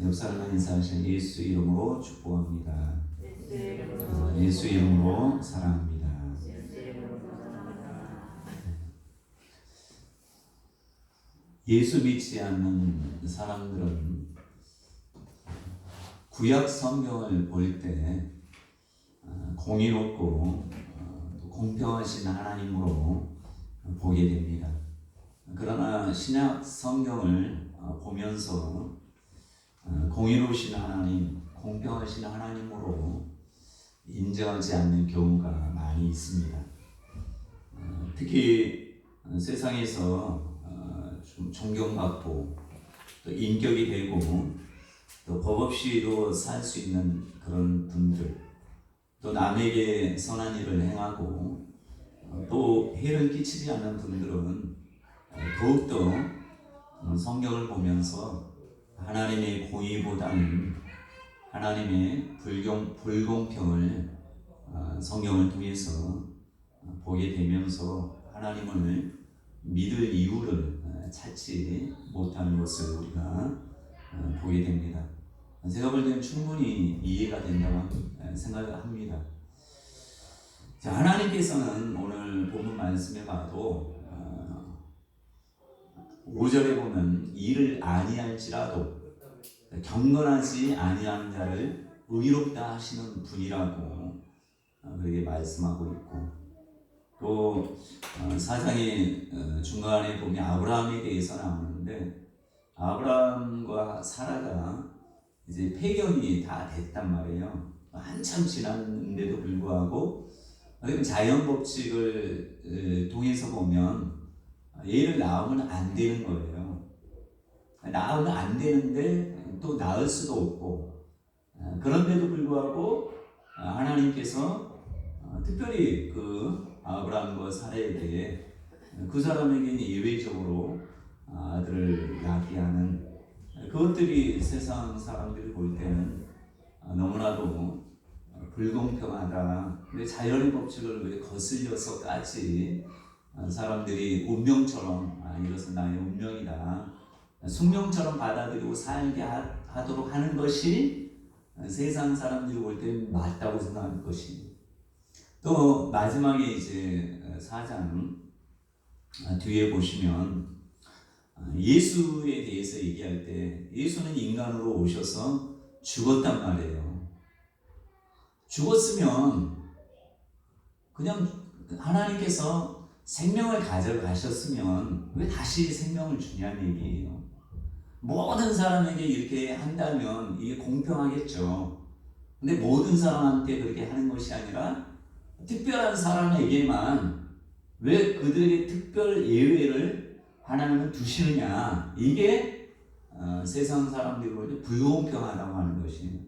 옆 사람과 인사하시는 예수 이름으로 축복합니다. 예수 이름으로 사랑합니다. 예수 믿지 않는 사람들은 구약 성경을 볼 때 공의롭고 또 공평하신 하나님으로 보게 됩니다. 그러나 신약 성경을 보면서 공의로우신 하나님, 공평하신 하나님으로 인정하지 않는 경우가 많이 있습니다. 특히 세상에서 좀 존경받고 또 인격이 되고 또 법 없이도 살 수 있는 그런 분들, 또 남에게 선한 일을 행하고 또 해를 끼치지 않는 분들은 더욱더 성경을 보면서 하나님의 공의보다는 하나님의 불공평을 성경을 통해서 보게 되면서 하나님을 믿을 이유를 찾지 못하는 것을 우리가 보게 됩니다. 제가 볼 때는 충분히 이해가 된다고 생각합니다. 자, 하나님께서는 오늘 본문 말씀에 봐도 5절에 보면 이를 아니할지라도 경건하지 아니한 자를 의롭다 하시는 분이라고 그렇게 말씀하고 있고, 또 4장의 중간에 보면 아브라함에 대해서 나오는데 아브라함과 사라가 이제 폐경이 다 됐단 말이에요. 한참 지났는데도 불구하고 자연 법칙을 통해서 보면 얘를 낳으면 안 되는 거예요. 낳으면 안 되는데 또 낳을 수도 없고, 그런데도 불구하고 하나님께서 특별히 그 아브라함과 사라에게 그 사람에게는 예외적으로 아들을 낳게 하는, 그것들이 세상 사람들이 볼 때는 너무나도 불공평하다. 근데 자연의 법칙을 왜 거슬려서까지 사람들이 운명처럼 이것은 나의 운명이다, 숙명처럼 받아들이고 살게 하도록 하는 것이 세상 사람들이 볼 때는 맞다고 생각하는 것입니다. 또 마지막에 이제 4장 뒤에 보시면 예수에 대해서 얘기할 때 예수는 인간으로 오셔서 죽었단 말이에요. 죽었으면 그냥 하나님께서 생명을 가져가셨으면 왜 다시 생명을 주냐는 얘기예요. 모든 사람에게 이렇게 한다면 이게 공평하겠죠. 근데 모든 사람한테 그렇게 하는 것이 아니라 특별한 사람에게만 왜 그들에게 특별 예외를 하나님은 두시느냐, 이게 세상 사람들이 볼 때 불공평하다고 하는 것이에요.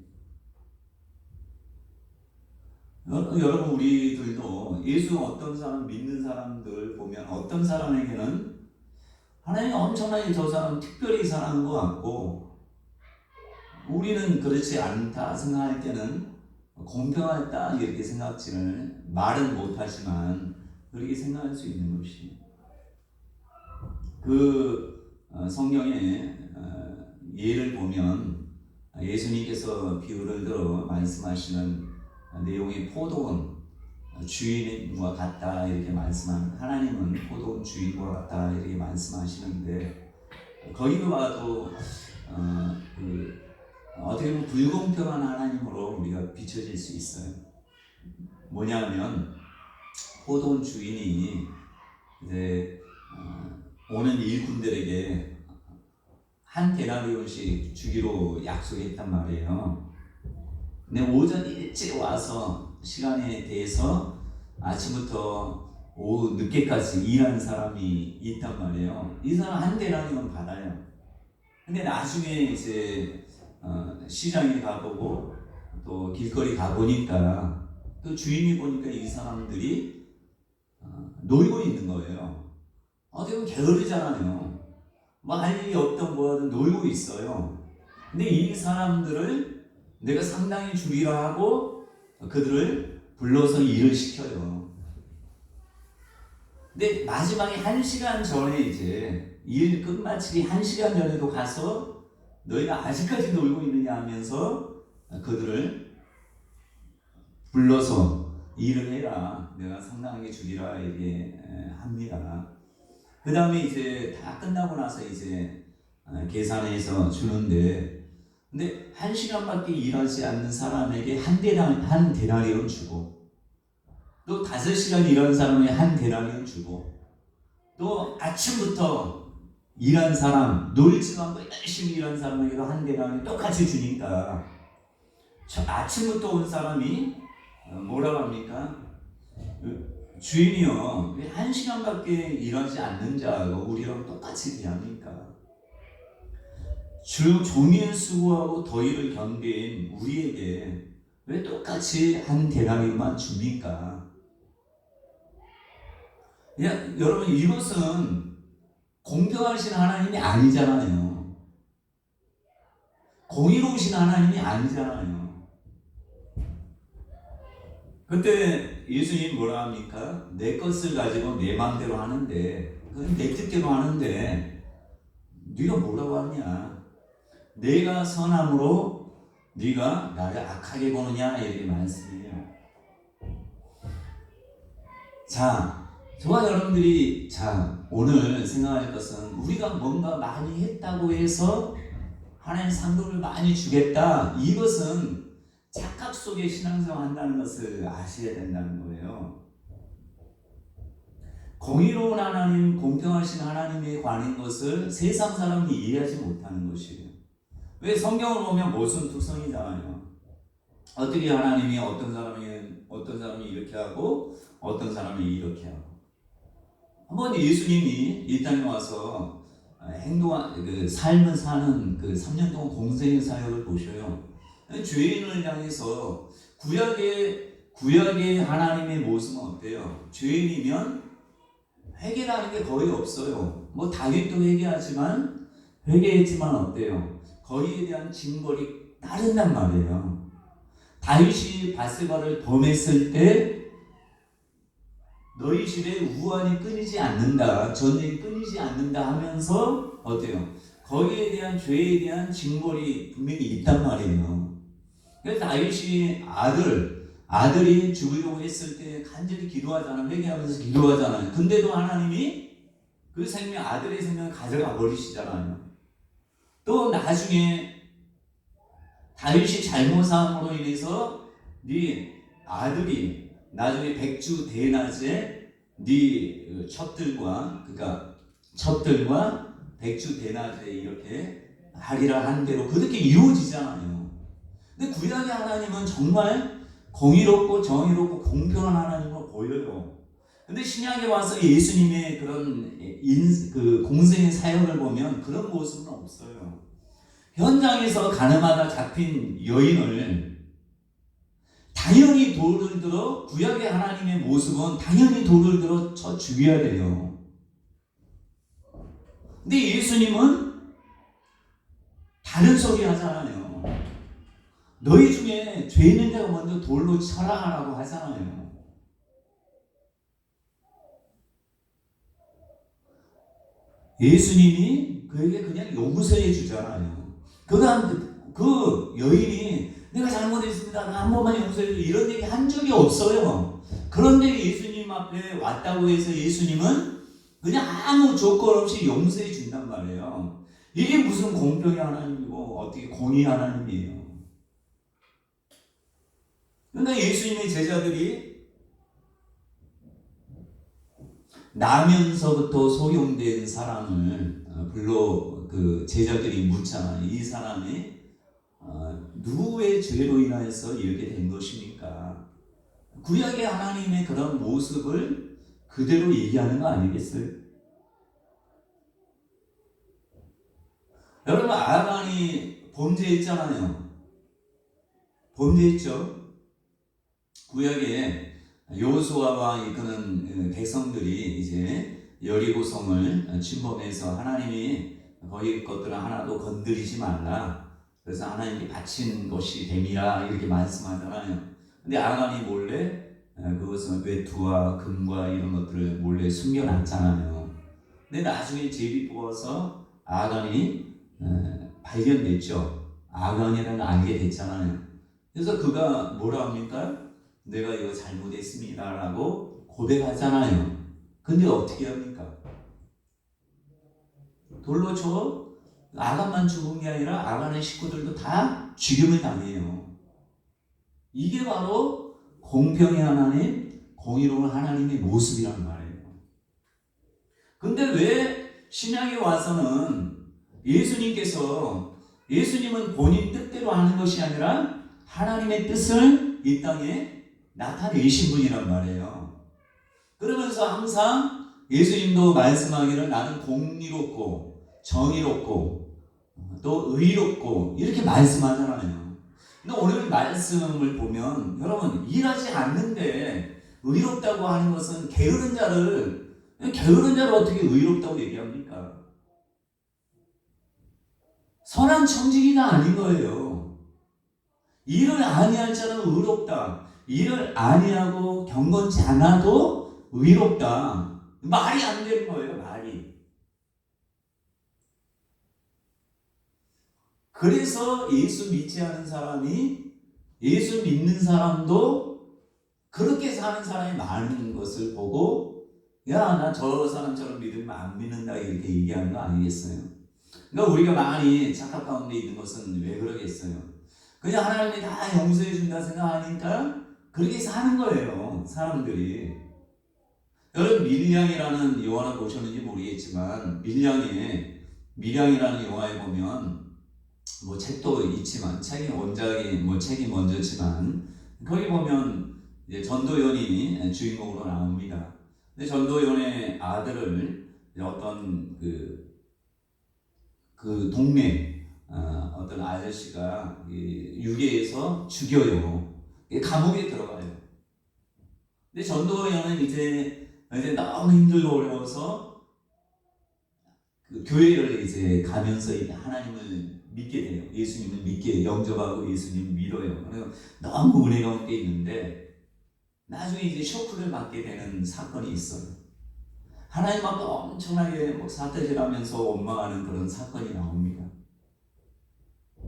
여러분, 우리들도 예수 어떤 사람 믿는 사람들 보면 어떤 사람에게는 하나님이 엄청나게 저 사람 특별히 사랑한 것 같고, 우리는 그렇지 않다 생각할 때는 공평하다 이렇게 생각지를 말은 못하지만 그렇게 생각할 수 있는 것이, 그 성경의 예를 보면 예수님께서 비유를 들어 말씀하시는 내용이 포도원 주인과 같다 이렇게 말씀하는, 하나님은 포도원 주인과 같다 이렇게 말씀하시는데, 거기도 봐도 어떻게 보면 불공평한 하나님으로 우리가 비춰질 수 있어요. 뭐냐면 포도원 주인이 이제 오는 일꾼들에게 한 데나리온씩 주기로 약속했단 말이에요. 근데 오전 일찍 와서 시간에 대해서 아침부터 오후 늦게까지 일하는 사람이 있단 말이에요. 이 사람 한 데나리온 받아요. 근데 나중에 이제 시장에 가보고 또 길거리 가보니까 또 주인이 보니까 이 사람들이 놀고 있는 거예요. 어떻게 보면 게으르잖아요. 뭐 할 일이 없던 뭐하든 놀고 있어요. 근데 이 사람들을 내가 상당히 줄이라 하고 그들을 불러서 일을 시켜요. 근데 마지막에 1시간 전에 이제 일 끝마치기 1시간 전에도 가서 너희는 아직까지 놀고 있느냐 하면서 그들을 불러서 일을 해라. 내가 상당하게 주리라 이렇게 합니다. 그 다음에 이제 다 끝나고 나서 이제 계산해서 주는데, 근데 1시간밖에 일하지 않는 사람에게 한 데나리온 주고, 또 5시간 일하는 사람에게 한 데나리온 주고, 또 아침부터 일한 사람, 놀지도 않고 열심히 일한 사람에게도 한 데나리온 똑같이 주니까 아침부터 온 사람이 뭐라고 합니까? 주인이요, 1시간밖에 일하지 않는 자하고 우리랑 똑같이 대합니까? 종일 수고하고 더위를 견딘 우리에게 왜 똑같이 한 데나리온만 줍니까? 여러분, 이것은 공평하신 하나님이 아니잖아요. 공의로우신 하나님이 아니잖아요. 그때 예수님 뭐라 합니까? 내 것을 가지고 내 마음대로 하는데, 내 뜻대로 하는데 네가 뭐라고 하냐? 내가 선함으로 네가 나를 악하게 보느냐? 이렇게 말씀해요. 자, 저와 여러분들이 오늘 생각할 것은, 우리가 뭔가 많이 했다고 해서 하나님 상급을 많이 주겠다, 이것은 착각 속에 신앙생활 한다는 것을 아셔야 된다는 거예요. 공의로운 하나님, 공평하신 하나님에 관한 것을 세상 사람이 이해하지 못하는 것이에요. 왜? 성경을 보면 모순 투성이잖아요. 어떻게 하나님이 어떤 사람이 이렇게 하고 어떤 사람이 이렇게 하고. 한번 예수님이 이 땅에 와서 삶을 사는 3년 동안 공생의 사역을 보셔요. 죄인을 향해서 구약의 하나님의 모습은 어때요? 죄인이면 회개라는 게 거의 없어요. 뭐 다윗도 회개했지만 어때요? 거기에 대한 징벌이 따른단 말이에요. 다윗이 밧세바를 범했을 때 너희 집에 우환이 끊이지 않는다, 전쟁이 끊이지 않는다 하면서 어때요? 거기에 대한 죄에 대한 징벌이 분명히 있단 말이에요. 그래서 다윗이 아들이 죽으려고 했을 때 간절히 기도하잖아요. 회개하면서 기도하잖아요. 근데도 하나님이 그 아들의 생명을 가져가 버리시잖아요. 또 나중에 다윗이 잘못함으로 인해서 네 아들이 나중에 백주 대낮에 네 첩들과 백주 대낮에 이렇게 하리라 한 대로 그렇게 이루어지잖아요. 근데 구약의 하나님은 정말 공의롭고 정의롭고 공평한 하나님으로 보여요. 근데 신약에 와서 예수님의 그런 공생의 사역을 보면 그런 모습은 없어요. 현장에서 가늠하다 잡힌 여인을 당연히 돌을 들어, 구약의 하나님의 모습은 당연히 돌을 들어 쳐 죽여야 돼요. 근데 예수님은 다른 소리 하잖아요. 너희 중에 죄 있는 자가 먼저 돌로 쳐라라고 하잖아요. 예수님이 그에게 그냥 용서해 주잖아요. 그 여인이 내가 잘못했습니다, 나 한 번만 용서해 줘, 이런 얘기 한 적이 없어요. 그런데 예수님 앞에 왔다고 해서 예수님은 그냥 아무 조건 없이 용서해 준단 말이에요. 이게 무슨 공평의 하나님이고 어떻게 공의 하나님이에요. 그러니까 예수님의 제자들이 나면서부터 소용된 사람을 불러 제자들이 묻잖아요. 이 사람이 누구의 죄로 인하여서 이렇게 된 것입니까? 구약의 하나님의 그런 모습을 그대로 얘기하는 거 아니겠어요? 여러분, 아간이 범죄했잖아요. 범죄했죠. 구약에 여호수아와 이끄는 백성들이 이제 여리고성을 침범해서 하나님이 거기 것들을 하나도 건드리지 말라, 그래서 하나님이 바친 것이 됨이라 이렇게 말씀하잖아요. 근데 아간이 몰래 그것은 외투와 금과 이런 것들을 몰래 숨겨놨잖아요. 근데 나중에 제비 뽑아서 아간이 발견됐죠. 아강이라는 걸 알게 됐잖아요. 그래서 그가 뭐라 합니까? 내가 이거 잘못했습니다 라고 고백하잖아요. 근데 어떻게 합니까? 돌로 쳐 아간만 죽은 게 아니라 아간의 식구들도 다 죽임을 당해요. 이게 바로 공평의 하나님, 공의로운 하나님의 모습이란 말이에요. 근데 왜 신약에 와서는 예수님은 본인 뜻대로 하는 것이 아니라 하나님의 뜻을 이 땅에 나타내신 분이란 말이에요. 그러면서 항상 예수님도 말씀하기를 나는 공의롭고 정의롭고 또 의롭고 이렇게 말씀하잖아요. 근데 오늘 말씀을 보면 여러분 일하지 않는데 의롭다고 하는 것은 게으른 자를 어떻게 의롭다고 얘기합니까? 선한 청지기가 아닌 거예요. 일을 아니할 자는 의롭다. 일을 아니하고 경건치 않아도 의롭다. 말이 안 되는 거예요. 말이. 그래서 예수 믿지 않은 사람이 예수 믿는 사람도 그렇게 사는 사람이 많은 것을 보고 야, 나 저 사람처럼 믿으면 안 믿는다 이렇게 얘기하는 거 아니겠어요? 그러니까 우리가 많이 착각 가운데 있는 것은 왜 그러겠어요? 그냥 하나님이 다 용서해 준다 생각하니까 그렇게 사는 거예요. 사람들이. 여러분 밀양이라는 영화를 보셨는지 모르겠지만 밀양이라는 영화에 보면 뭐 책도 있지만 책이 먼저지만 거기 보면 이제 전도연이 주인공으로 나옵니다. 근데 전도연의 아들을 어떤 그 동네 어떤 아저씨가 유괴해서 죽여요. 감옥에 들어가요. 근데 전도연은 이제 너무 힘들고 어려워서 그 교회를 이제 가면서 하나님을 믿게 돼요. 예수님을 믿게 영접하고 예수님을 믿어요. 그래서 너무 은혜 가운데 있는데 나중에 이제 쇼크를 받게 되는 사건이 있어요. 하나님 앞에 엄청나게 사태질하면서 원망하는 그런 사건이 나옵니다.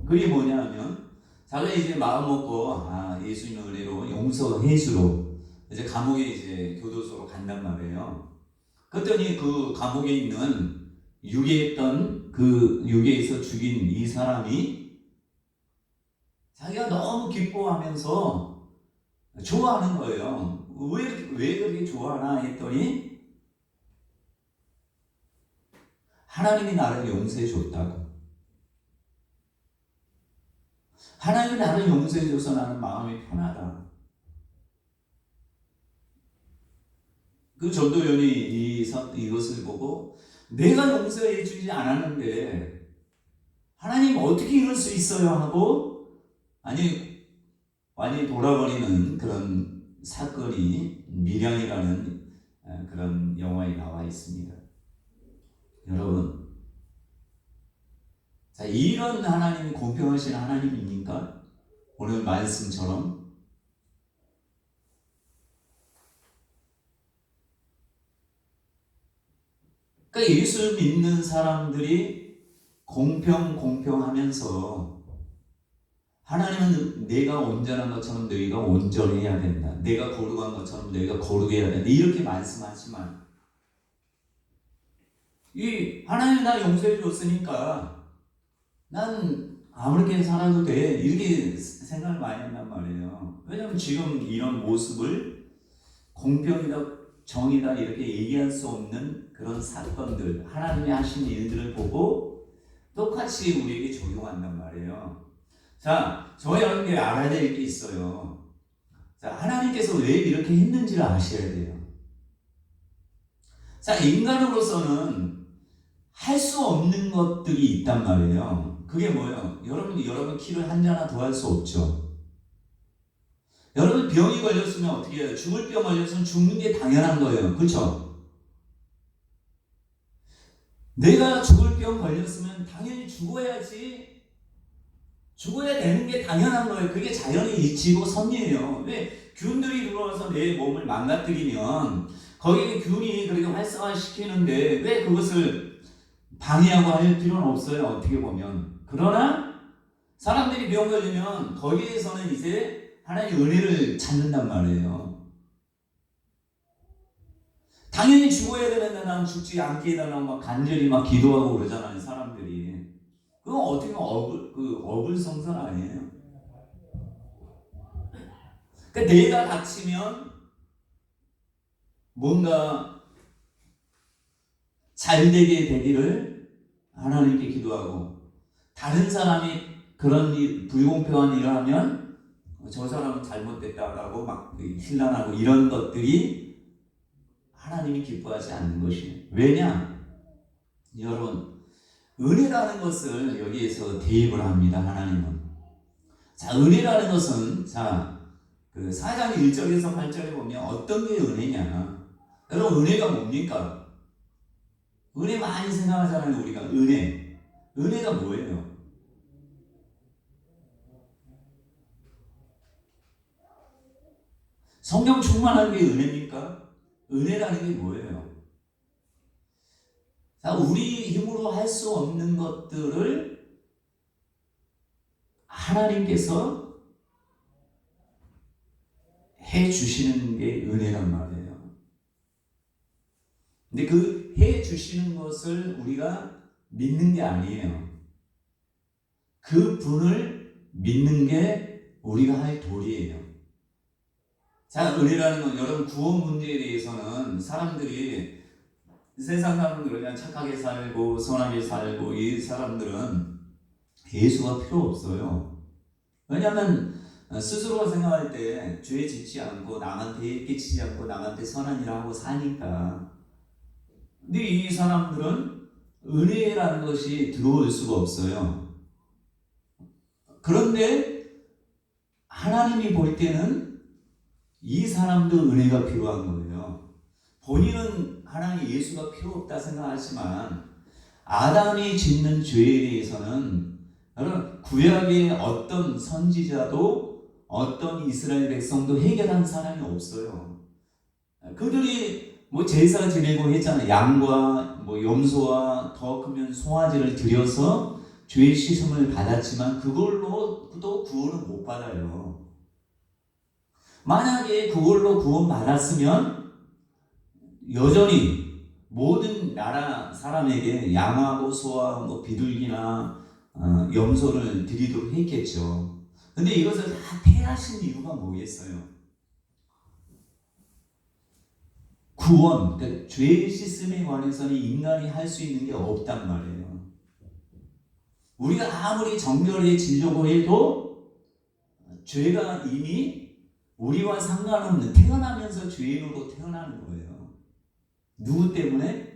그게 뭐냐면 자기가 이제 마음 먹고 예수님의 은혜로 용서해주러 이제 감옥에 이제 교도소로 간단 말이에요. 그랬더니 그 감옥에 있는 유괴에서 죽인 이 사람이 자기가 너무 기뻐하면서 좋아하는 거예요. 왜 그렇게 좋아하나 했더니 하나님이 나를 용서해 줬다고. 하나님이 나를 용서해 줘서 나는 마음이 편하다. 그 전도연이 이것을 보고 내가 용서해 주지 않았는데 하나님 어떻게 이럴 수 있어요 하고 완전히 돌아버리는 그런 사건이 밀양이라는 그런 영화에 나와 있습니다. 여러분, 자, 이런 하나님이 공평하신 하나님입니까? 오늘 말씀처럼 그러니까 예수 믿는 사람들이 공평하면서 하나님은 내가 온전한 것처럼 너희가 온전해야 된다. 내가 거룩한 것처럼 너희가 거룩해야 된다. 이렇게 말씀하지만 이 하나님 나 용서해 줬으니까 난 아무렇게 살아도 돼. 이렇게 생각을 많이 한단 말이에요. 왜냐하면 지금 이런 모습을 공평이다 정의다 이렇게 얘기할 수 없는 그런 사건들 하나님이 하신 일들을 보고 똑같이 우리에게 적용한단 말이에요. 자, 저희 여러분들이 알아야 될 게 있어요. 자, 하나님께서 왜 이렇게 했는지를 아셔야 돼요. 자, 인간으로서는 할 수 없는 것들이 있단 말이에요. 그게 뭐예요? 여러분 키를 한 자나 더 할 수 없죠. 여러분 병이 걸렸으면 어떻게 해요? 죽을 병 걸렸으면 죽는 게 당연한 거예요. 그렇죠? 내가 죽을 병 걸렸으면 당연히 죽어야지. 죽어야 되는 게 당연한 거예요. 그게 자연의 이치고 섭리예요. 왜? 균들이 들어와서 내 몸을 망가뜨리면 거기에 균이 그렇게 활성화시키는데 왜 그것을 방해하고 할 필요는 없어요. 어떻게 보면. 그러나 사람들이 병 걸리면 거기에서는 이제 하나님의 은혜를 찾는단 말이에요. 당연히 죽어야 되는데 난 죽지 않게 해달라고 막 간절히 막 기도하고 그러잖아요, 사람들이. 그건 어떻게 보면 어불성설 아니에요. 그러니까 내가 다치면 뭔가 잘 되게 되기를 하나님께 기도하고, 다른 사람이 그런 일, 불공평한 일을 하면 저 사람은 잘못됐다라고 막 신란하고, 이런 것들이 하나님이 기뻐하지 않는 것이에요. 왜냐? 여러분, 은혜라는 것을 여기에서 대입을 합니다, 하나님은. 자, 은혜라는 것은, 그 4장 1절에서 8절에 보면 어떤 게 은혜냐? 여러분, 은혜가 뭡니까? 은혜 많이 생각하잖아요, 우리가. 은혜가 뭐예요? 성령 충만한 게 은혜입니까? 은혜라는 게 뭐예요? 자, 우리 힘으로 할 수 없는 것들을 하나님께서 해 주시는 게 은혜란 말이에요. 근데 그 해 주시는 것을 우리가 믿는 게 아니에요. 그 분을 믿는 게 우리가 할 도리예요. 자, 은혜라는 건 여러분, 구원 문제에 대해서는 사람들이, 세상 사람은 그냥 착하게 살고 선하게 살고, 이 사람들은 예수가 필요 없어요. 왜냐하면 스스로가 생각할 때 죄 짓지 않고 남한테 끼치지 않고 남한테 선한 일을 하고 사니까. 근데 이 사람들은 은혜라는 것이 들어올 수가 없어요. 그런데 하나님이 볼 때는 이 사람도 은혜가 필요한 거예요. 본인은 하나님 예수가 필요 없다 생각하지만, 아담이 짓는 죄에 대해서는 여러분, 구약의 어떤 선지자도 어떤 이스라엘 백성도 해결한 사람이 없어요. 그들이 제사 지내고 했잖아요. 양과 염소와 더 크면 송아지를 들여서 죄의 씻음을 받았지만 그걸로도 구원을 못 받아요. 만약에 그걸로 구원 받았으면 여전히 모든 나라 사람에게 양하고 소와 비둘기나 염소를 드리도록 했겠죠. 근데 이것을 다 폐하신 이유가 뭐겠어요? 구원, 그러니까 죄의 씻음에 관해서는 인간이 할 수 있는 게 없단 말이에요. 우리가 아무리 정결해지려고 해도 죄가 이미 우리와 상관없는, 태어나면서 죄인으로 태어나는 거예요. 누구 때문에?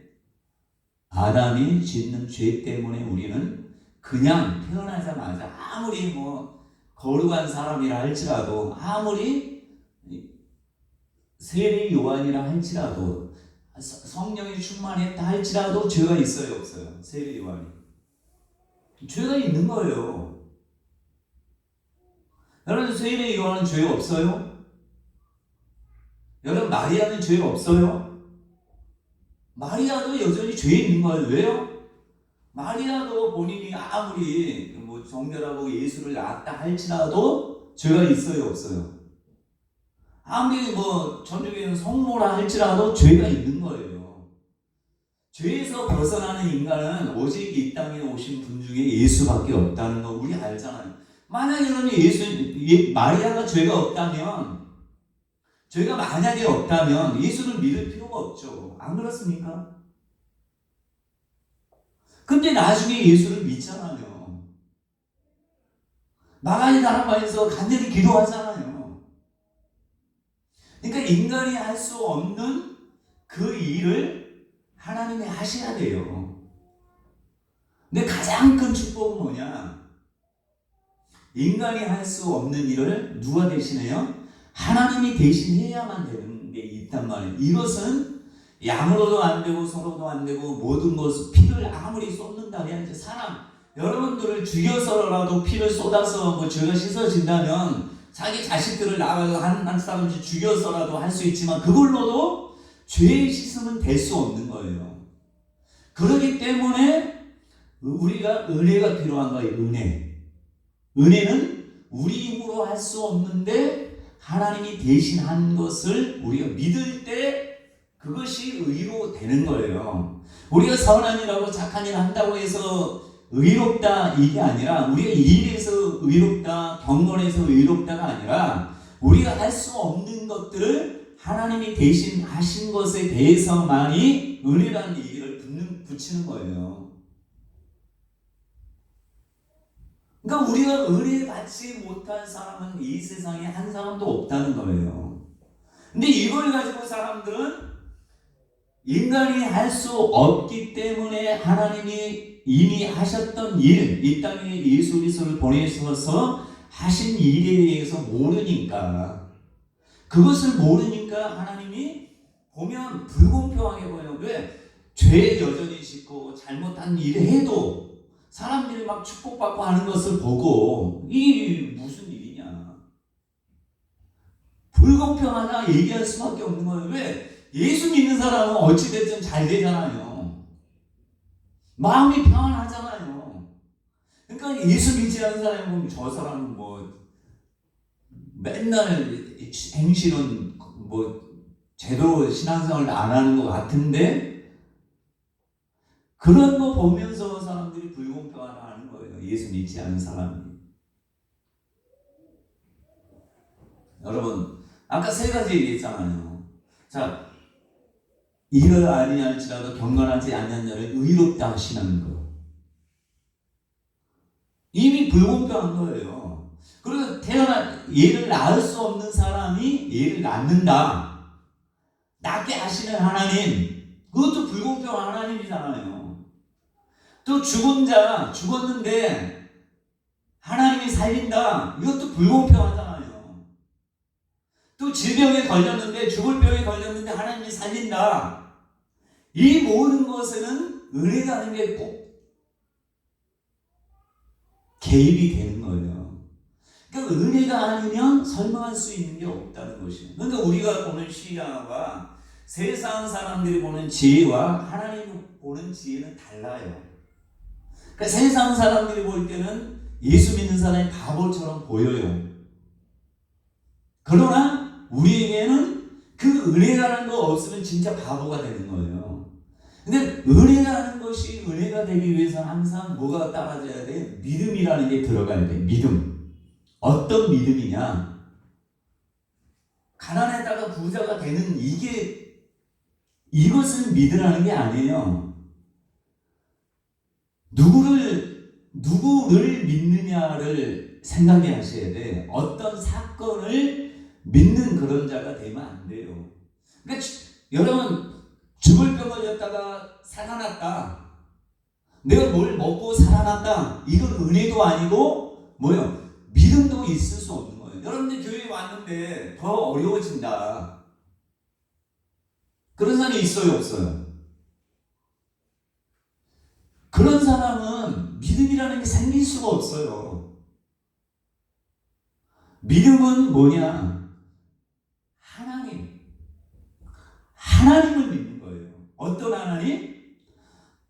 아담이 짓는 죄 때문에 우리는 그냥 태어나자마자 아무리 거룩한 사람이라 할지라도, 아무리 세례 요한이라 할지라도, 성령이 충만했다 할지라도 죄가 있어요, 없어요? 세례 요한이 죄가 있는 거예요. 여러분, 세례 요한은 죄 없어요? 여러분, 마리아는 죄 없어요? 마리아도 여전히 죄 있는 거예요. 왜요? 마리아도 본인이 아무리 정결하고 예수를 낳았다 할지라도 죄가 있어요, 없어요? 아무리 전적인 성모라 할지라도 죄가 있는 거예요. 죄에서 벗어나는 인간은 오직 이 땅에 오신 분 중에 예수밖에 없다는 거 우리 알잖아요. 만약에 그러면 마리아가 죄가 없다면, 죄가 만약에 없다면 예수를 믿을 필요가 없죠. 안 그렇습니까? 근데 나중에 예수를 믿잖아요. 마가니 다락방에서 간절히 기도하잖아요. 그러니까 인간이 할 수 없는 그 일을 하나님이 하셔야 돼요. 근데 가장 큰 축복은 뭐냐? 인간이 할 수 없는 일을 누가 대신해요? 하나님이 대신해야만 되는 게 있단 말이에요. 이것은 양으로도 안 되고 소로도 안 되고, 모든 것을 피를 아무리 쏟는다면, 이제 여러분들을 죽여서라도 피를 쏟아서 죄가 씻어진다면 자기 자식들을 나가서 한 사람씩 죽여서라도 할 수 있지만, 그걸로도 죄의 씻음은 될 수 없는 거예요. 그렇기 때문에 우리가 은혜가 필요한 거예요. 은혜는 우리 힘으로 할 수 없는데 하나님이 대신한 것을 우리가 믿을 때 그것이 의로 되는 거예요. 우리가 선한 일하고 착한 일 한다고 해서 의롭다 이게 아니라, 우리가 일에서 의롭다, 경건에서 의롭다가 아니라, 우리가 할 수 없는 것들을 하나님이 대신 하신 것에 대해서만이 은혜라는 얘기를 붙이는 거예요. 그러니까 우리가 은혜 받지 못한 사람은 이 세상에 한 사람도 없다는 거예요. 근데 이걸 가지고 사람들은 인간이 할 수 없기 때문에 하나님이 이미 하셨던 일, 이 땅에 예수 그리스도를 보내셔서 하신 일에 대해서 모르니까, 그것을 모르니까 하나님이 보면 불공평하게 보여요. 왜? 죄 여전히 짓고 잘못한 일을 해도 사람들이 막 축복받고 하는 것을 보고 이게 무슨 일이냐, 불공평하다 얘기할 수밖에 없는 거예요. 왜? 예수 믿는 사람은 어찌됐든 잘 되잖아요. 마음이 평안하잖아요. 그러니까 예수 믿지 않는 사람이 보면 저 사람은 뭐 맨날 행실은 뭐 제대로 신앙생활을 안 하는 것 같은데, 그런 거 보면서 사람들이 불공평하다는 거예요. 예수 믿지 않는 사람이. 여러분, 아까 세 가지 얘기했잖아요. 자, 이를 아니할지라도 경건하지 않는 자를 의롭다 하시는 거. 이미 불공평한 거예요. 그리고 얘를 낳을 수 없는 사람이 얘를 낳는다. 낳게 하시는 하나님, 그것도 불공평한 하나님이잖아요. 또 죽은 자, 죽었는데 하나님이 살린다. 이것도 불공평하잖아요. 또 질병에 걸렸는데, 죽을 병에 걸렸는데 하나님이 살린다. 이 모든 것에는 은혜라는 게 꼭 개입이 되는 거예요. 그러니까 은혜가 아니면 설명할 수 있는 게 없다는 것이에요. 그러니까 우리가 보는 시야와 세상 사람들이 보는 지혜와 하나님이 보는 지혜는 달라요. 그러니까 세상 사람들이 볼 때는 예수 믿는 사람이 바보처럼 보여요. 그러나 우리에게는 그 은혜라는 거 없으면 진짜 바보가 되는 거예요. 근데 은혜라는 것이 은혜가 되기 위해서는 항상 뭐가 따라져야 돼? 믿음이라는 게 들어가야 돼. 믿음. 어떤 믿음이냐? 가난했다가 부자가 되는 이것을 믿으라는 게 아니에요. 누구를 믿느냐를 생각해 하셔야 돼. 어떤 사건을 믿는 그런 자가 되면 안 돼요. 그러니까 여러분, 죽을 병 걸렸다가 살아났다. 내가 뭘 먹고 살아났다. 이건 은혜도 아니고 뭐예요? 믿음도 있을 수 없는 거예요. 여러분들 교회에 왔는데 더 어려워진다. 그런 사람이 있어요, 없어요? 그런 사람은 믿음이라는 게 생길 수가 없어요. 믿음은 뭐냐? 하나님을 믿는 거예요. 어떤 하나님?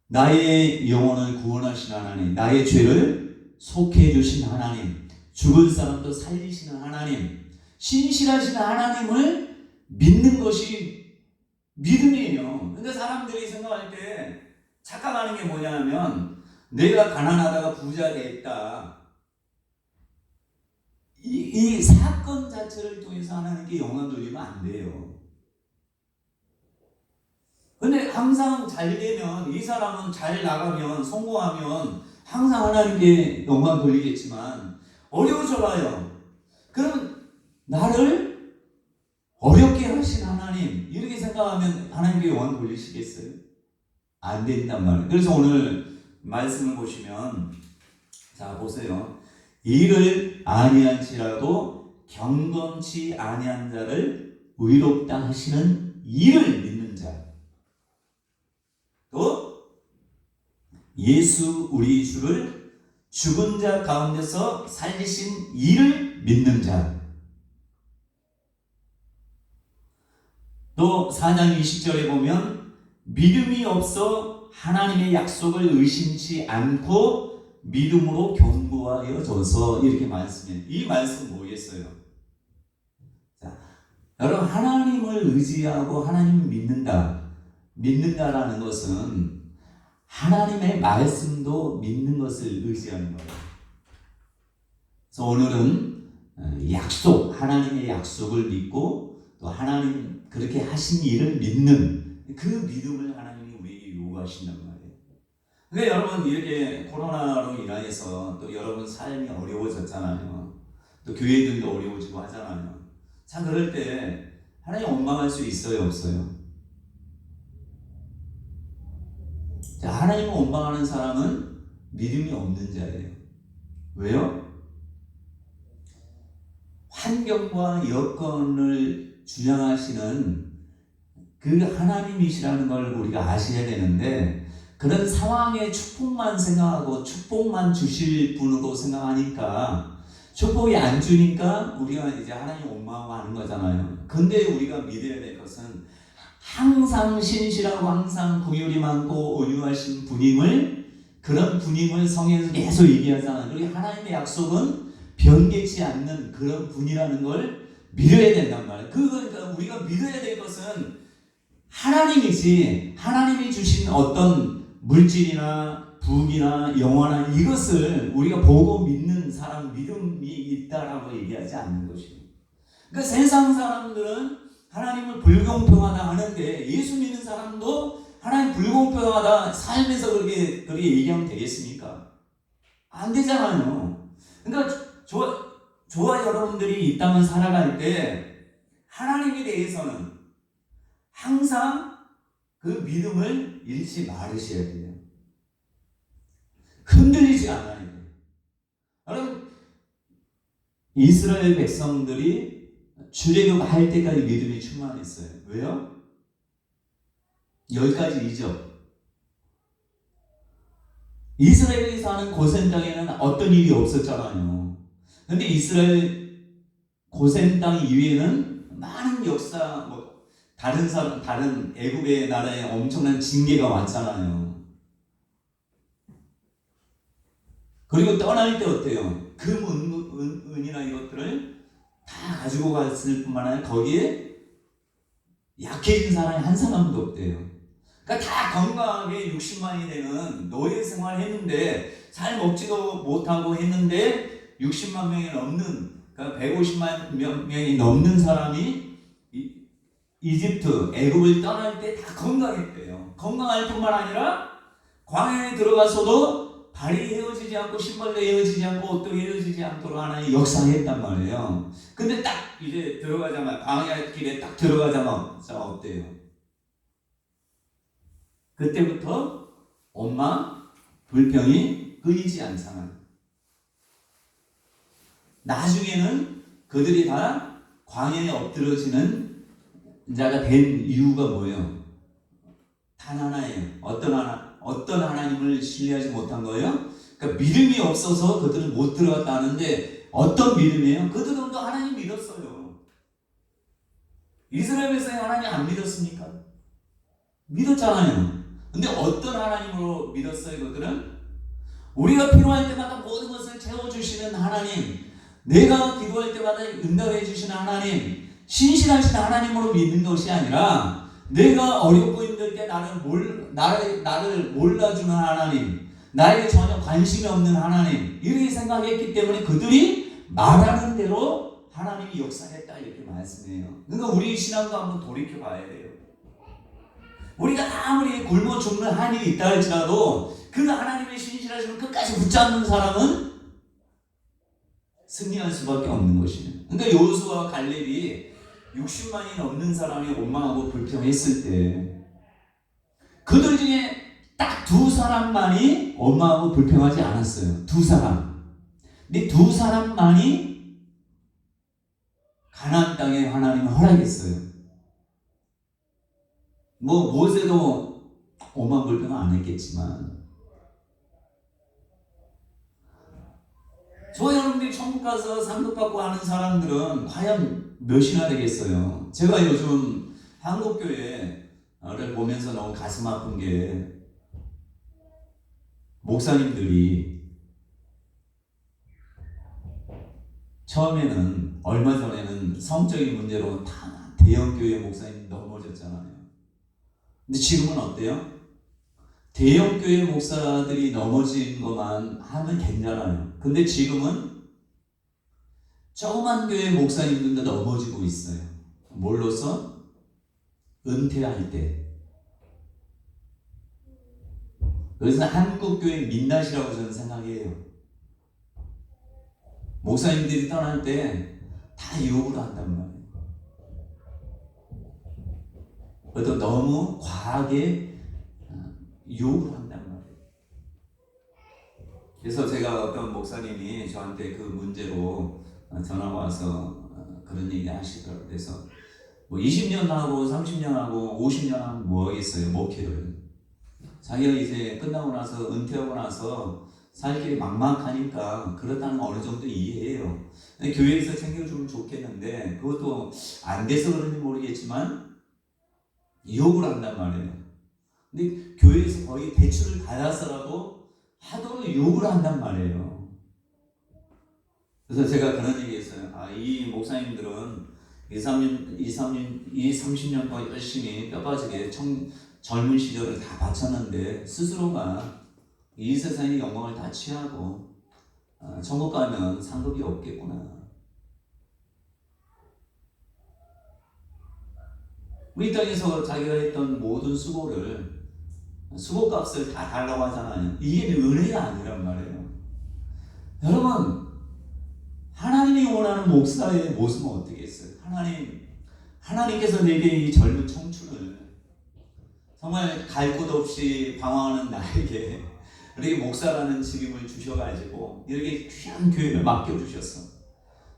나의 영혼을 구원하신 하나님, 나의 죄를 속해 주신 하나님, 죽은 사람도 살리시는 하나님, 신실하신 하나님을 믿는 것이 믿음이에요. 근데 사람들이 생각할 때 착각하는 게 뭐냐면, 내가 가난하다가 부자 됐다. 이 사건 자체를 통해서 하나님께 영광 돌리면 안 돼요. 근데 항상 잘 되면, 이 사람은 잘 나가면, 성공하면 항상 하나님께 영광 돌리겠지만 어려워져 봐요. 그럼 나를 어렵게 하신 하나님, 이렇게 생각하면 하나님께 영광 돌리시겠어요? 안 된단 말이에요. 그래서 오늘 말씀을 보시면, 자 보세요. 이를 아니한지라도 경건치 아니한 자를 의롭다 하시는 이를 믿는 자, 또 예수 우리 주를 죽은 자 가운데서 살리신 이를 믿는 자, 또 4장 20절에 보면 믿음이 없어 하나님의 약속을 의심치 않고 믿음으로 견고하여져서 이렇게 말씀해요. 이 말씀 뭐겠어요? 자, 여러분 하나님을 의지하고 하나님을 믿는다라는 것은 하나님의 말씀도 믿는 것을 의지하는 거예요. 그래서 오늘은 하나님의 약속을 믿고 또 하나님 그렇게 하신 일을 믿는 그 믿음을 하나님이 우리에게 요구하신단 말이에요. 근데 여러분 이렇게 코로나로 인해서 또 여러분 삶이 어려워졌잖아요. 또 교회들도 어려워지고 하잖아요. 자, 그럴 때 하나님 원망할 수 있어요, 없어요? 자, 하나님을 원망하는 사람은 믿음이 없는 자예요. 왜요? 환경과 여건을 주장하시는 그 하나님이시라는 걸 우리가 아셔야 되는데, 그런 상황에 축복만 생각하고 축복만 주실 분으로 생각하니까 축복이 안 주니까 우리가 이제 하나님 원망하고 하는 거잖아요. 근데 우리가 믿어야 될 것은 항상 신실하고 항상 긍휼이 많고 온유하신 분임을, 그런 분임을 성경에서 계속 얘기하잖아요. 그리고 하나님의 약속은 변개치 않는 그런 분이라는 걸 믿어야 된단 말이에요. 그러니까 우리가 믿어야 될 것은 하나님이지, 하나님이 주신 어떤 물질이나 부귀나 영화나 이것을 우리가 보고 믿는 사람, 믿음이 있다라고 얘기하지 않는 것이에요. 그러니까 세상 사람들은 하나님을 불공평하다 하는데 예수 믿는 사람도 하나님 불공평하다 삶에서 그렇게 얘기하면 되겠습니까? 안 되잖아요. 그러니까 저와 여러분들이 이 땅을 살아갈 때 하나님에 대해서는 항상 그 믿음을 잃지 말으셔야 돼요. 흔들리지 않아야 돼요. 여러분, 이스라엘 백성들이 출애굽할 때까지 믿음이 충만했어요. 왜요? 10가지 이적. 이스라엘이 사는 고센 땅에는 어떤 일이 없었잖아요. 근데 이스라엘 고센 땅 이외에는 많은 역사, 다른 애굽의 나라에 엄청난 징계가 왔잖아요. 그리고 떠날 때 어때요? 은이나 이것들을 다 가지고 갔을 뿐만 아니라 거기에 약해진 사람이 한 사람도 없대요. 그러니까 다 건강하게 60만이 되는 노예 생활을 했는데 잘 먹지도 못하고 했는데 60만 명이 넘는, 그러니까 150만 명이 넘는 사람이 이집트, 애굽을 떠날 때 다 건강했대요. 건강할 뿐만 아니라 광야에 들어가서도 발이 헤어지지 않고 신발도 헤어지지 않고 옷도 헤어지지 않도록 하나님 역사했단 말이에요. 근데 딱 이제 광야 길에 딱 들어가자마자 어때요? 그때부터 원망, 불평이 끊이지 않잖아요. 나중에는 그들이 다 광야에 엎드러지는 자가 된 이유가 뭐예요? 단 하나예요. 어떤 하나님을 신뢰하지 못한 거예요? 그러니까 믿음이 없어서 그들은 못 들어갔다는데 어떤 믿음이에요? 그들은 또 하나님 믿었어요. 이스라엘 백성이 하나님 안 믿었습니까? 믿었잖아요. 근데 어떤 하나님으로 믿었어요? 그들은 우리가 필요할 때마다 모든 것을 채워주시는 하나님, 내가 기도할 때마다 응답해 주시는 하나님, 신실하신 하나님으로 믿는 것이 아니라 내가 어렵고 힘들 때 나를 몰라주는 하나님, 나에게 전혀 관심이 없는 하나님, 이렇게 생각했기 때문에 그들이 말하는 대로 하나님이 역사했다 이렇게 말씀해요. 그러니까 우리 신앙도 한번 돌이켜 봐야 돼요. 우리가 아무리 굶어 죽는 한이 있다 할지라도 그 하나님의 신실하심을 끝까지 붙잡는 사람은 승리할 수밖에 없는 것이에요. 그러니까 여호수아와 갈렙이 60만이 넘는 사람이 원망하고 불평했을 때 그들 중에 딱 2사람만이 원망하고 불평하지 않았어요. 2사람. 근데 2사람만이 가나안 땅에 하나님을 허락했어요. 모세도 원망 불평은 안 했겠지만 저 여러분들이 천국 가서 상급 받고 하는 사람들은 과연 몇이나 되겠어요? 제가 요즘 한국교회를 보면서 너무 가슴 아픈 게 목사님들이 처음에는 얼마 전에는 성적인 문제로 다 대형교회 목사님 넘어졌잖아요. 근데 지금은 어때요? 대형교회 목사들이 넘어진 것만 하면 괜찮아요. 근데 지금은 조그만 교회 목사님들도 넘어지고 있어요. 뭘로써? 은퇴할 때. 그래서 한국교회 민낯이라고 저는 생각해요. 목사님들이 떠날 때 다 유혹을 한단 말이에요. 그래도 너무 과하게 유혹을 한단 말이에요. 그래서 제가 어떤 목사님이 저한테 그 문제로 전화가 와서 그런 얘기 하시더라고요. 그래서 뭐 20년 하고 30년 하고 50년 하면 뭐 하겠어요, 목회를. 자기가 이제 끝나고 나서 은퇴하고 나서 살 길이 막막하니까 그렇다는 거 어느 정도 이해해요. 교회에서 챙겨주면 좋겠는데 그것도 안 돼서 그런지 모르겠지만 유혹을 한단 말이에요. 근데 교회에서 거의 대출을 받아서라도 하도록 유혹을 한단 말이에요. 그래서 제가 그런 얘기 했어요. 이 목사님들은 30년 동안 열심히 뼈빠지게 젊은 시절을 다 바쳤는데 스스로가 이 세상의 영광을 다 취하고 천국 가면 상급이 없겠구나. 우리 땅에서 자기가 했던 모든 수고값을 다 달라고 하잖아요. 이게 은혜가 아니란 말이에요. 여러분, 하나님이 원하는 목사의 모습은 어떻겠어요? 하나님께서 내게 이 젊은 청춘을 정말 갈 곳 없이 방황하는 나에게 이렇게 목사라는 직임을 주셔가지고 이렇게 귀한 교회를 맡겨주셨어.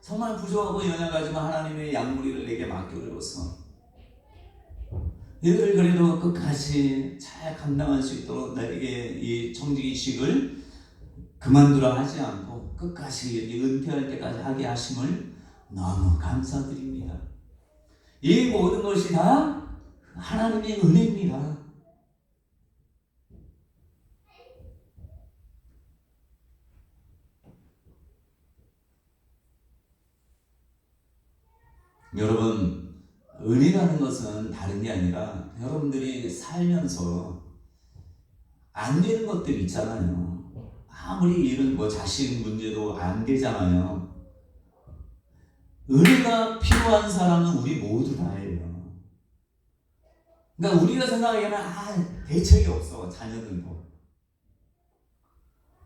정말 부족하고 연약하지만 하나님의 양무리를 내게 맡겨주었어. 이들을 그래도 끝까지 잘 감당할 수 있도록 나에게 이 청지기식을 그만두라 하지 않고 끝까지 이렇게 은퇴할 때까지 하게 하심을 너무 감사드립니다. 이 모든 것이 다 하나님의 은혜입니다. 여러분, 은혜라는 것은 다른 게 아니라 여러분들이 살면서 안 되는 것들 있잖아요. 아무리 일은 자식 문제도 안 되잖아요. 은혜가 필요한 사람은 우리 모두 다예요. 그러니까 우리가 생각하기에는 대책이 없어. 자녀들도.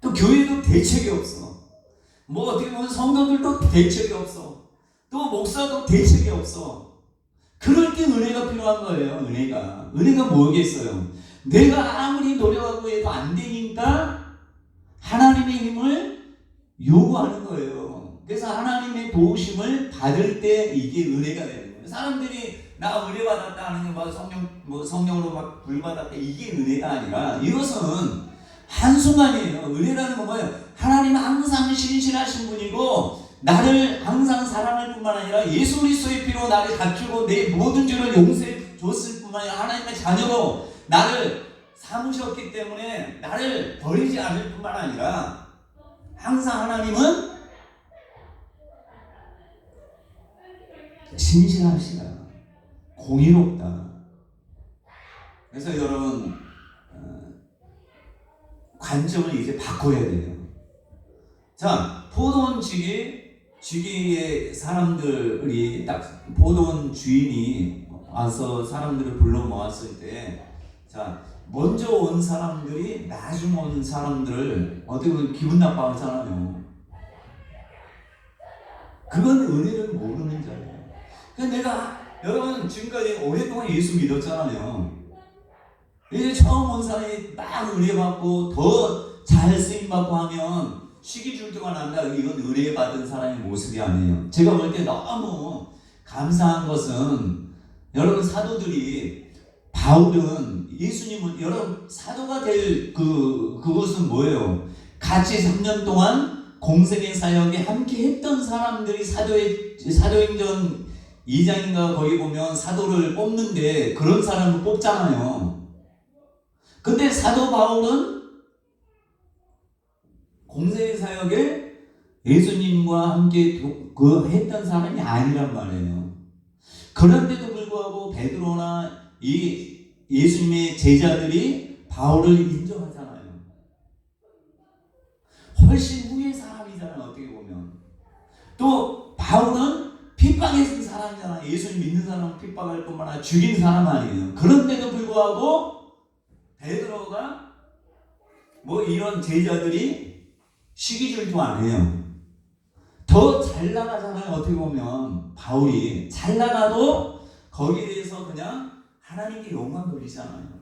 또 교회도 대책이 없어. 어떻게 보면 성도들도 대책이 없어. 또 목사도 대책이 없어. 그럴 때 은혜가 필요한 거예요. 은혜가 뭐겠어요? 내가 아무리 노력하고 해도 안 되니까 하나님의 힘을 요구하는 거예요. 그래서 하나님의 도우심을 받을 때 이게 은혜가 되는 거예요. 사람들이 나 은혜 받았다 하는 게 성령으로 막 불받았다 이게 은혜가 아니라 이것은 한순간이에요. 은혜라는 건 뭐예요? 하나님은 항상 신실하신 분이고 나를 항상 사랑할 뿐만 아니라 예수 그리스도의 피로 나를 갖추고 내 모든 죄를 용서해 줬을 뿐만 아니라 하나님의 자녀로 나를 삼으셨기 때문에 나를 버리지 않을 뿐만 아니라 항상 하나님은 신실하시다. 공의롭다. 그래서 여러분 관점을 이제 바꿔야 돼요. 자, 포도원 지기의 사람들이 딱 포도원 주인이 와서 사람들을 불러 모았을 때, 자, 먼저 온 사람들이 나중 온 사람들을 어떻게 보면 기분 나빠하잖아요. 그건 은혜를 모르는 자예요. 내가 여러분 지금까지 오랫동안 예수 믿었잖아요. 이제 처음 온 사람이 막 은혜 받고 더 잘 쓰임 받고 하면 시기 질투가 난다. 이건 은혜 받은 사람의 모습이 아니에요. 제가 볼 때 너무 감사한 것은 여러분 사도들이 바울은 예수님은 여러분 사도가 될 그것은 뭐예요? 같이 3년 동안 공생의 사역에 함께 했던 사람들이 사도행전 2장인가 거기 보면 사도를 뽑는데 그런 사람을 뽑잖아요. 근데 사도 바울은 공생의 사역에 예수님과 함께 했던 사람이 아니란 말이에요. 그런데도 불구하고 베드로나 이 예수님의 제자들이 바울을 인정하잖아요. 훨씬 후의 사람이잖아요. 어떻게 보면. 또 바울은 핍박했던 사람이잖아요. 예수님 믿는 사람은 핍박할 뿐만 아니라 죽인 사람 아니에요. 그런데도 불구하고 베드로가 뭐 이런 제자들이 시기줄도 안 해요. 더 잘 나가잖아요. 어떻게 보면 바울이 잘 나가도 거기에 대해서 그냥 하나님께 영광 돌리잖아요.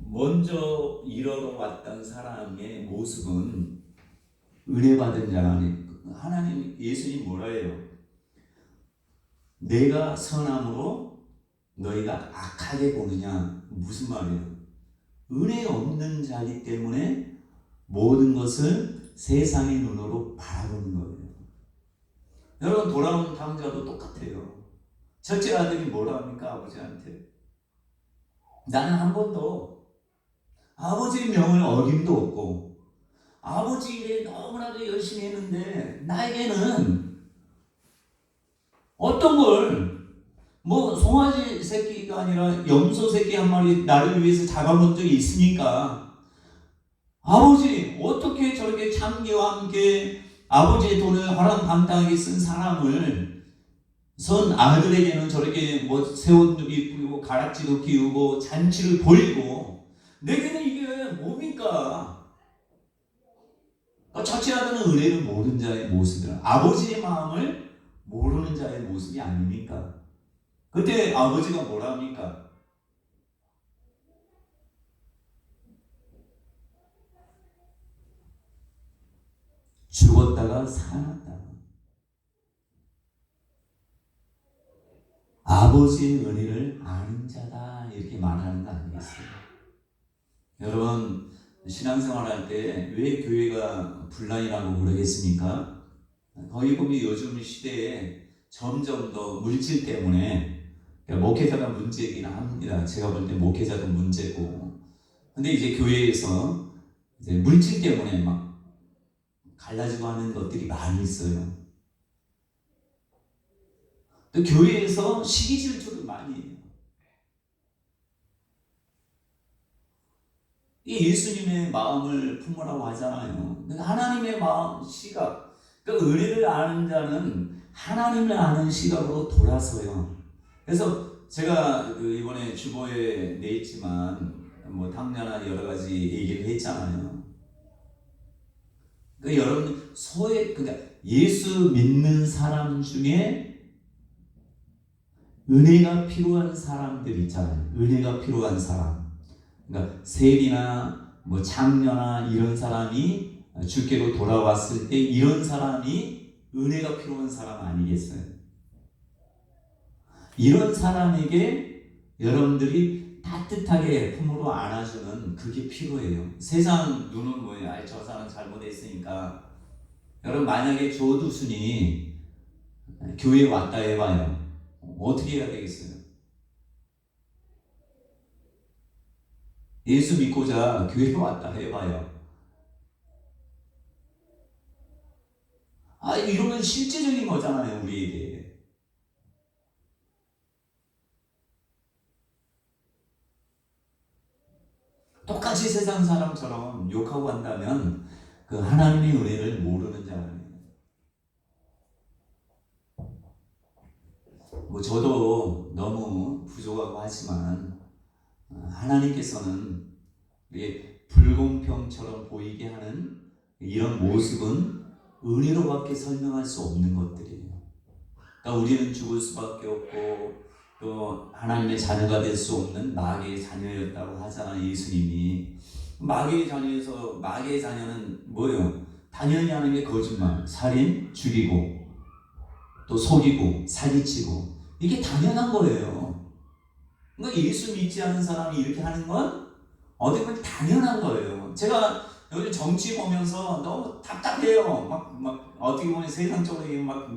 먼저 이뤄러 왔던 사람의 모습은 은혜 받은 자가 하나님 예수님 뭐라 해요? 내가 선함으로 너희가 악하게 보느냐. 무슨 말이에요? 은혜 없는 자이기 때문에 모든 것을 세상의 눈으로 바라보는 거예요. 여러분 돌아온 당자도 똑같아요. 첫째 아들이 뭐라 합니까? 아버지한테 나는 한 번도 아버지의 명을 어김도 없고 아버지 일에 너무나도 열심히 했는데 나에게는 어떤 걸 뭐 송아지 새끼가 아니라 염소 새끼 한 마리 나를 위해서 잡아본 적이 있으니까 아버지 어떻게 저렇게 참기와 함께 아버지의 돈을 허랑방탕하게 쓴 사람을 선 아들에게는 저렇게 뭐 새옷도 입히고 가락지도 끼우고 잔치를 벌이고 내게는 이게 뭡니까? 첫째 아들은 은혜를 모르는 자의 모습이라 아버지의 마음을 모르는 자의 모습이 아닙니까? 그때 아버지가 뭐라 합니까? 죽었다가 살아났다. 아버지의 은혜를 아는 자다 이렇게 말하는 거 아니겠어요? 여러분 신앙생활할 때 왜 교회가 분란이라고 그러겠습니까? 거기 보면 요즘 시대에 점점 더 물질 때문에 목회자가 문제이긴 합니다. 제가 볼 때 목회자도 문제고. 근데 이제 교회에서 이제 물질 때문에 막 갈라지고 하는 것들이 많이 있어요. 또 교회에서 시기 질투를 많이 해요. 이 예수님의 마음을 품으라고 하잖아요. 하나님의 마음, 시각. 그러니까 은혜를 아는 자는 하나님을 아는 시각으로 돌아서요. 그래서 제가 이번에 주보에 냈지만 뭐 당연한 여러 가지 얘기를 했잖아요. 그 여러분 그러니까 예수 믿는 사람 중에 은혜가 필요한 사람들 있잖아요. 은혜가 필요한 사람. 그러니까 세리나 뭐 장녀나 이런 사람이 주께로 돌아왔을 때 이런 사람이 은혜가 필요한 사람 아니겠어요? 이런 사람에게 여러분들이 따뜻하게 품으로 안아주는 그게 필요해요. 세상 눈은 뭐예요? 저 사람 잘못했으니까. 여러분 만약에 조두순이 교회에 왔다 해봐요. 어떻게 해야 되겠어요? 예수 믿고자 교회에 왔다 해봐요. 이러면 실제적인 거잖아요, 우리에게. 똑같이 세상 사람처럼 욕하고 한다면 그 하나님의 은혜를 모르는 자예요. 뭐 저도 너무 부족하고 하지만 하나님께서는 불공평처럼 보이게 하는 이런 모습은 은혜로밖에 설명할 수 없는 것들이에요. 그러니까 우리는 죽을 수밖에 없고 또 하나님의 자녀가 될 수 없는 마귀의 자녀였다고 하잖아요. 예수님이. 마귀의 자녀는 뭐예요? 당연히 하는 게 거짓말, 살인, 죽이고 또 속이고 사기치고 이게 당연한 거예요. 그러니까 예수 믿지 않는 사람이 이렇게 하는 건 어떻게 보면 당연한 거예요. 제가 요즘 정치 보면서 너무 답답해요. 막 어떻게 보면 세상적으로 막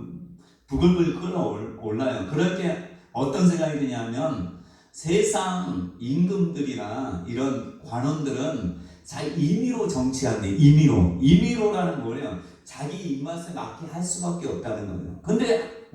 부글부글 끓어올라요. 그럴 때 어떤 생각이 드냐면 세상 임금들이나 이런 관원들은 자기 임의로 정치한대. 임의로라는 뭐예요? 자기 입맛에 맞게 할 수밖에 없다는 거예요. 근데